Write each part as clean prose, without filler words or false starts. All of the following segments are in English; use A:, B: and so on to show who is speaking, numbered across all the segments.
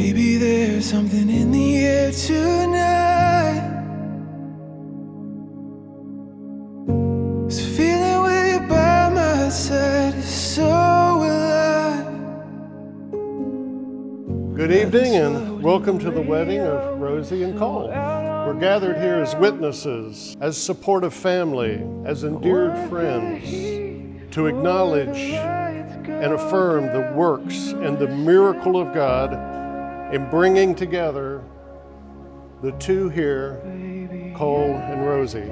A: Maybe there's something in the air tonight. This feeling with you by my side is so alive.
B: Good evening and welcome to the wedding of Rosie and Kole. We're gathered here as witnesses, as supportive family, as endeared friends, to acknowledge and affirm the works and the miracle of God in bringing together the two here, Kole and Rosie.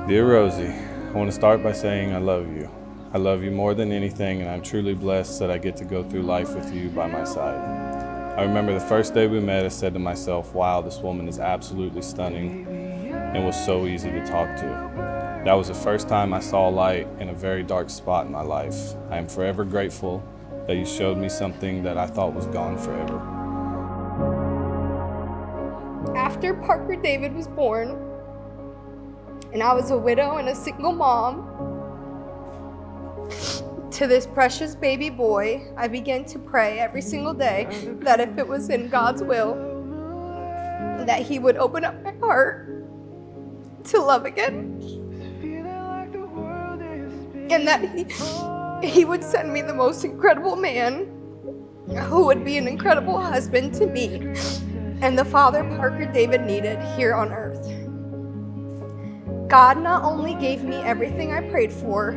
C: Dear Rosie, I want to start by saying I love you. I love you more than anything, and I'm truly blessed that I get to go through life with you by my side. I remember the first day we met, I said to myself, wow, this woman is absolutely stunning and was so easy to talk to. That was the first time I saw light in a very dark spot in my life. I am forever grateful that you showed me something that I thought was gone forever.
D: After Parker David was born, and I was a widow and a single mom, to this precious baby boy, I began to pray every single day that if it was in God's will, that He would open up my heart to love again. And that He would send me the most incredible man who would be an incredible husband to me and the father Parker David needed here on earth. God not only gave me everything I prayed for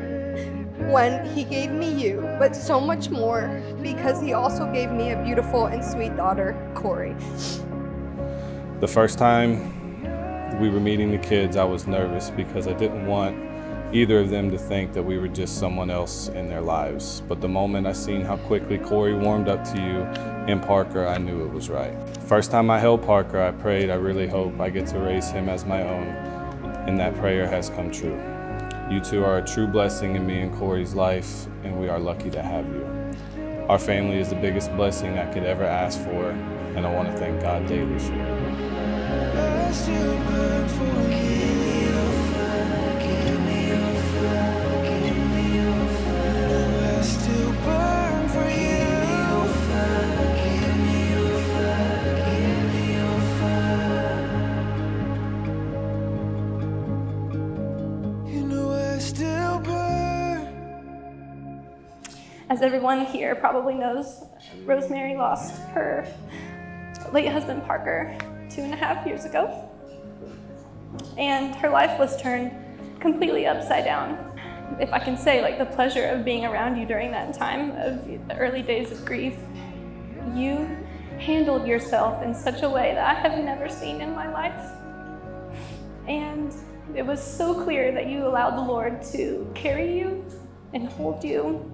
D: when He gave me you, but so much more because He also gave me a beautiful and sweet daughter, Kole.
C: The first time we were meeting the kids, I was nervous because I didn't want either of them to think that we were just someone else in their lives. But the moment I seen how quickly Kole warmed up to you and Parker, I knew it was right. First time I held Parker, I prayed, I really hope I get to raise him as my own, and that prayer has come true. You two are a true blessing in me and Corey's life, and we are lucky to have you. Our family is the biggest blessing I could ever ask for, and I want to thank God daily for it.
A: I still burn for you.
E: As everyone here probably knows, Rosemary lost her late husband Parker 2.5 years ago, and her life was turned completely upside down. If I can say, like, the pleasure of being around you during that time of the early days of grief, you handled yourself in such a way that I have never seen in my life. And it was so clear that you allowed the Lord to carry you and hold you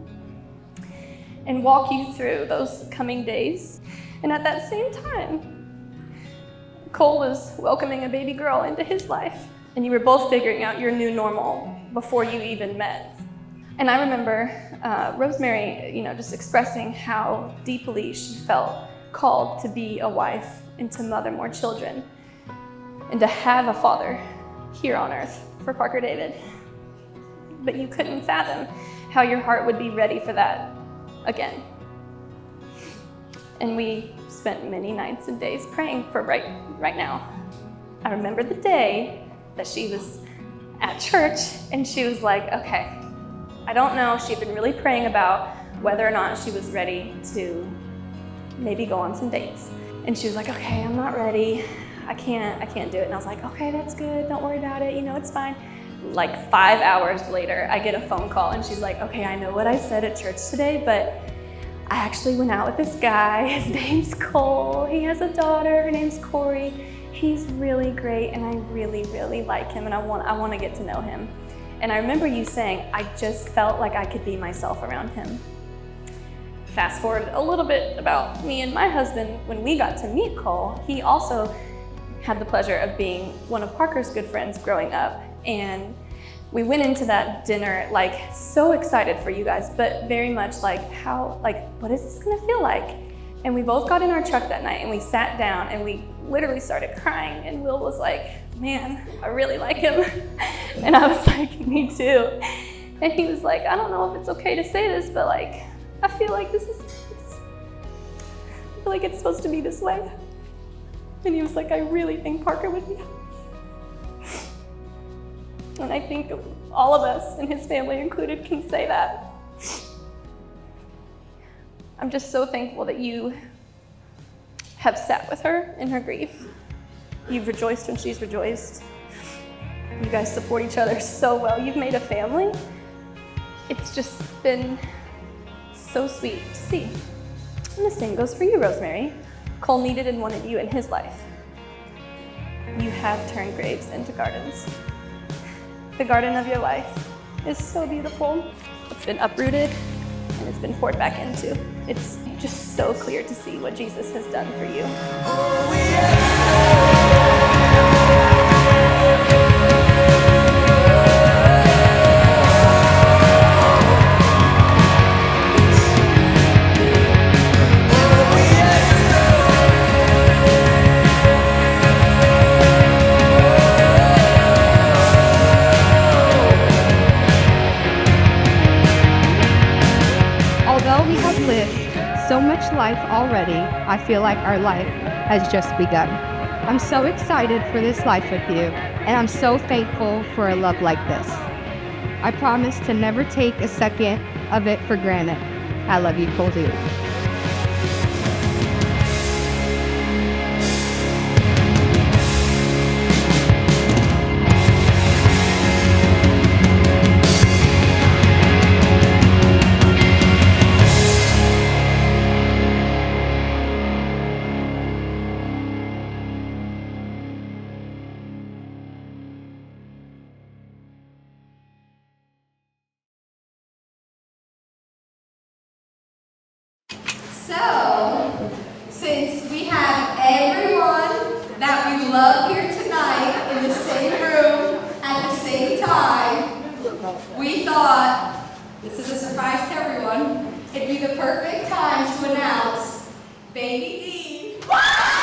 E: and walk you through those coming days. And at that same time, Kole was welcoming a baby girl into his life, and you were both figuring out your new normal before you even met. And I remember Rosemary, just expressing how deeply she felt called to be a wife and to mother more children and to have a father here on earth for Parker David. But you couldn't fathom how your heart would be ready for that again. And we spent many nights and days praying for right now. I remember the day that she was at church and she was like, okay, I don't know, she'd been really praying about whether or not she was ready to maybe go on some dates. And she was like, okay, I'm not ready, I can't do it. And I was like, okay, that's good, don't worry about it, it's fine. Like 5 hours later, I get a phone call and she's like, okay, I know what I said at church today, but I actually went out with this guy. His name's Kole. He has a daughter. Her name's Corey. He's really great, and I really, really like him, and I want to get to know him. And I remember you saying, I just felt like I could be myself around him. Fast forward a little bit about me and my husband. When we got to meet Kole, he also had the pleasure of being one of Parker's good friends growing up, and we went into that dinner so excited for you guys, but very much what is this gonna feel like? And we both got in our truck that night and we sat down and we literally started crying, and Will was like, man, I really like him. And I was like, me too. And he was like, I don't know if it's okay to say this, but I feel like this is feel like it's supposed to be this way. And he was like, I really think Parker would be. And I think all of us, and his family included, can say that. I'm just so thankful that you have sat with her in her grief. You've rejoiced when she's rejoiced. You guys support each other so well. You've made a family. It's just been so sweet to see. And the same goes for you, Rosemary. Kole needed and wanted you in his life. You have turned graves into gardens. The garden of your life is so beautiful. It's been uprooted and it's been poured back into. It's just so clear to see what Jesus has done for you.
F: Although we have lived so much life already, I feel like our life has just begun. I'm so excited for this life with you, and I'm so thankful for a love like this. I promise to never take a second of it for granted. I love you, Kole.
D: So, since we have everyone that we love here tonight in the same room at the same time, we thought, this is a surprise to everyone, it'd be the perfect time to announce Baby Dean.